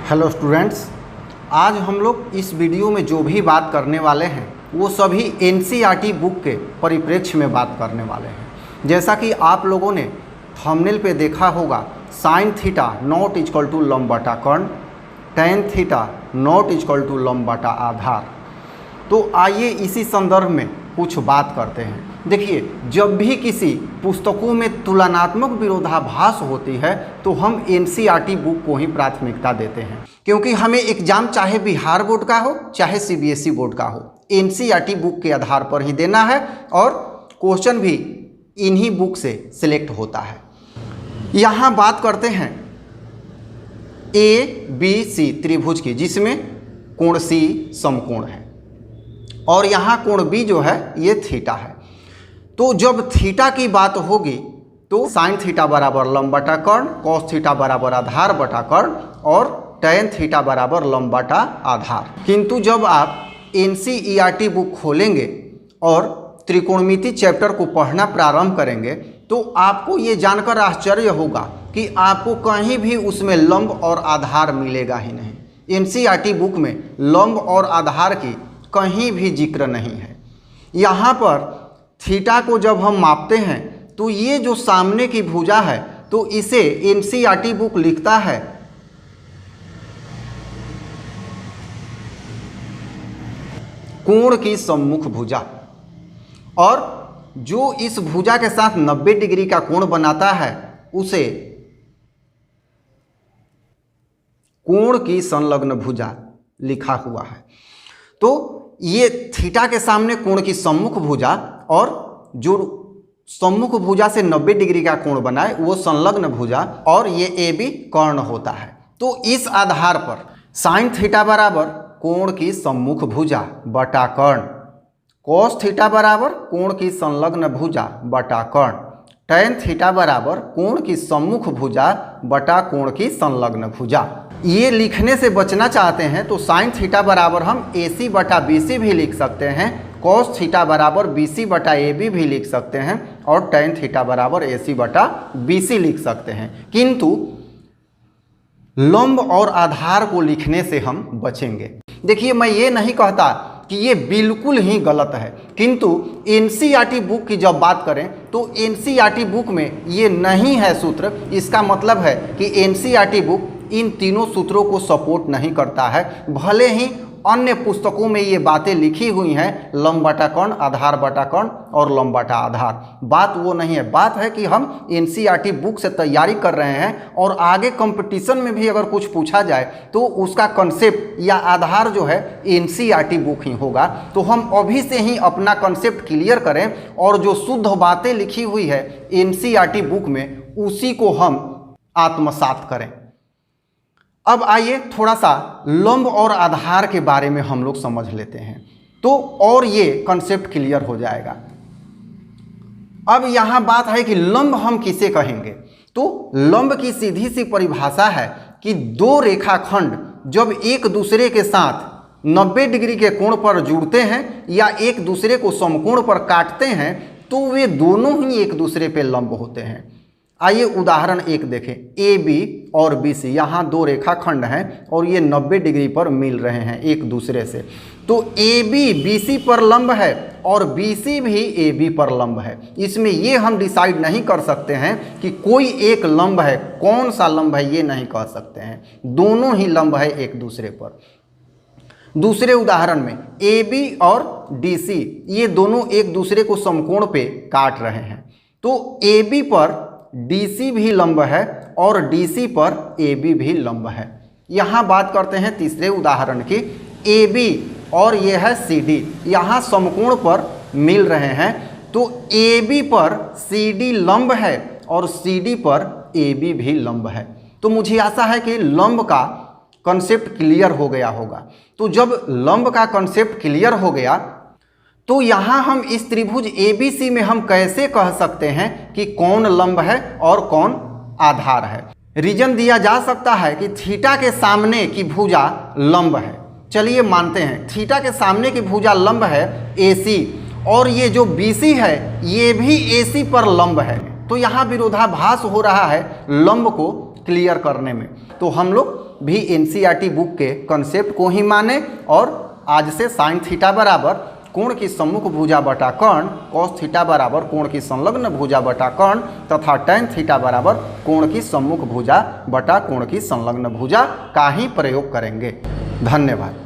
Hello students, आज हम लोग इस वीडियो में जो भी बात करने वाले हैं वो सभी एनसीईआरटी बुक के परिप्रेक्ष्य में बात करने वाले हैं। जैसा कि आप लोगों ने थंबनेल पे देखा होगा, sine theta not equal to लंब बटा कर्ण, tan theta not equal to लंब बटा आधार। तो आइए इसी संदर्भ में कुछ बात करते हैं। देखिए, जब भी किसी पुस्तकों में तुलनात्मक विरोधाभास होती है तो हम एनसीईआरटी बुक को ही प्राथमिकता देते हैं, क्योंकि हमें एग्जाम चाहे बिहार बोर्ड का हो चाहे सीबीएसई बोर्ड का हो, एनसीईआरटी बुक के आधार पर ही देना है और क्वेश्चन भी इन्हीं बुक से सिलेक्ट होता है। यहाँ बात करते हैं ABC त्रिभुज की, जिसमें कोण C समकोण है और यहाँ कोण B जो है ये थीटा है। तो जब थीटा की बात होगी तो साइन थीटा बराबर लंब बटा कर्ण, कॉस थीटा बराबर आधार बटा कर्ण और टेन थीटा बराबर लंब बटा आधार। किंतु जब आप एनसीईआरटी बुक खोलेंगे और त्रिकोणमिति चैप्टर को पढ़ना प्रारंभ करेंगे तो आपको ये जानकर आश्चर्य होगा कि आपको कहीं भी उसमें लंब और आधार मिलेगा ही नहीं। एनसीईआरटी बुक में लंब और आधार की कहीं भी जिक्र नहीं है। यहाँ पर थीटा को जब हम मापते हैं तो ये जो सामने की भुजा है तो इसे एनसीईआरटी बुक लिखता है कोण की सम्मुख भुजा, और जो इस भुजा के साथ 90 डिग्री का कोण बनाता है उसे कोण की संलग्न भुजा लिखा हुआ है। तो ये थीटा के सामने कोण की सम्मुख भुजा और जो सम्मुख भुजा से 90 डिग्री का कोण बनाए वो संलग्न भुजा, और ये AB कर्ण होता है। तो इस आधार पर साइन थीटा बराबर कोण की सम्मुख भुजा बटा कर्ण, कॉस थीटा बराबर कोण की संलग्न भुजा बटा कर्ण, टेन थीटा बराबर कोण की सम्मुख भुजा बटा कोण की संलग्न भुजा। ये लिखने से बचना चाहते हैं तो साइन थीटा बराबर हम AC बटा BC भी लिख सकते हैं, कॉस थीटा बराबर BC बटा AB भी लिख सकते हैं और टेन थीटा बराबर AC बटा BC लिख सकते हैं। किंतु लंब और आधार को लिखने से हम बचेंगे। देखिए, मैं ये नहीं कहता कि ये बिल्कुल ही गलत है, किंतु एनसीईआरटी बुक की जब बात करें तो एनसीईआरटी बुक में ये नहीं है सूत्र। इसका मतलब है कि एनसीईआरटी बुक इन तीनों सूत्रों को सपोर्ट नहीं करता है। भले ही अन्य पुस्तकों में ये बातें लिखी हुई हैं, लंब बटा कर्ण, आधार बटा कर्ण और लंब बटा आधार, बात वो नहीं है। बात है कि हम एनसीईआरटी बुक से तैयारी कर रहे हैं और आगे कंपटीशन में भी अगर कुछ पूछा जाए तो उसका कंसेप्ट या आधार जो है एनसीईआरटी बुक ही होगा। तो हम अभी से ही अपना कंसेप्ट क्लियर करें और जो शुद्ध बातें लिखी हुई है एनसीईआरटी बुक में उसी को हम आत्मसात करें। अब आइए थोड़ा सा लंब और आधार के बारे में हम लोग समझ लेते हैं तो और ये कंसेप्ट क्लियर हो जाएगा। अब यहाँ बात है कि लंब हम किसे कहेंगे, तो लंब की सीधी सी परिभाषा है कि दो रेखाखंड जब एक दूसरे के साथ 90 डिग्री के कोण पर जुड़ते हैं या एक दूसरे को समकोण पर काटते हैं तो वे दोनों ही एक दूसरे पे लंब होते हैं। आइए उदाहरण एक देखें, AB और BC, यहाँ दो रेखाखंड हैं और ये 90 डिग्री पर मिल रहे हैं एक दूसरे से। तो AB BC पर लंब है और BC भी AB पर लंब है। इसमें ये हम डिसाइड नहीं कर सकते हैं कि कोई एक लंब है, कौन सा लंब है ये नहीं कह सकते हैं, दोनों ही लंब है एक दूसरे पर। दूसरे उदाहरण में AB और DC ये दोनों एक दूसरे को समकोण पे काट रहे हैं, तो AB पर DC भी लंब है और DC पर AB भी लंब है। यहाँ बात करते हैं तीसरे उदाहरण की, AB और ये है CD, यहाँ समकोण पर मिल रहे हैं, तो AB पर CD लंब है और CD पर AB भी लंब है। तो मुझे आशा है कि लंब का कंसेप्ट क्लियर हो गया होगा। तो जब लंब का कंसेप्ट क्लियर हो गया तो यहाँ हम इस त्रिभुज ABC में हम कैसे कह सकते हैं कि कौन लंब है और कौन आधार है। रीजन दिया जा सकता है कि थीटा के सामने की भुजा लंब है। चलिए मानते हैं थीटा के सामने की भुजा लंब है AC, और ये जो BC है ये भी AC पर लंब है। तो यहाँ विरोधाभास हो रहा है लंब को क्लियर करने में। तो हम लोग भी एनसीईआरटी बुक के कंसेप्ट को ही माने और आज से साइन थीटा बराबर कोण की सम्मुख भुजा बटा कर्ण, कॉस थीटा बराबर कोण की संलग्न भुजा बटा कर्ण तथा टैन थीटा बराबर कोण की सम्मुख भुजा बटा कोण की संलग्न भुजा का ही प्रयोग करेंगे। धन्यवाद।